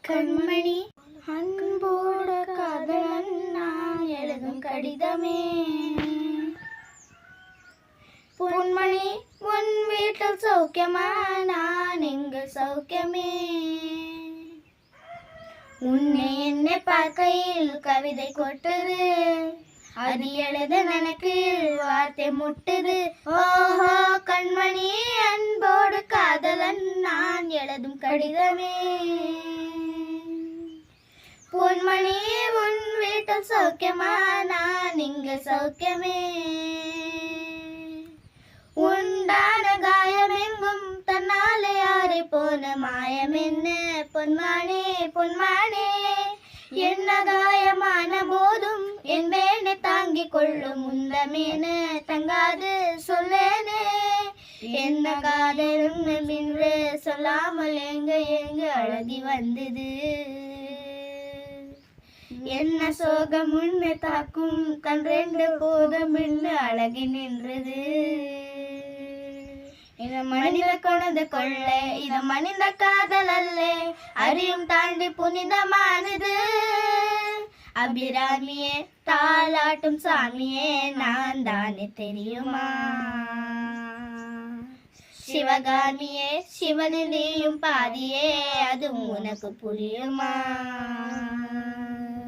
கண்மணி அன்போட காதலன் நான் எழுதும் கடிதமே. பொன்மணி உன் வீட்டில் சௌக்கியமா, நான் இங்கு சௌக்கியமே. உன்னை என்னை பார்க்கையில் கவிதை கொட்டுது, அது எழுத எனக்கு வார்த்தை முட்டுது. ஓஹோ கண்மணி அன்போடு காதலன் நான் எழுதும் கடிதமே. பொன்மணி உன் வீட்டில் சௌக்கியமா, நான் இங்கு சௌக்கியமே. உண்டான காயமெங்கும் தன்னாலே யாரை போன மாயம் என்ன பொன்மானே பொன்மானே. என்ன காயமான போதும் என் வேணை தாங்கிக் கொள்ளும் முந்தமேன தங்காது சொல்லேனே. என்ன காதலும் என்று சொல்லாமல் எங்க எங்க அழகி வந்தது. என்ன சோகம் உன்னை தாக்கும் கண் ரெண்டு போதும் என்று அழகி நின்றது. இது மனித கொண்டது கொள்ளை, இது மனித காதல் அல்ல, அறியும் தாண்டி புனிதமானது. அபிராமியே தாலாட்டும் சாமியே நான் தானே தெரியுமா. சிவகாமியே சிவனிலையும் பாதியே அது உனக்கு புரியுமா.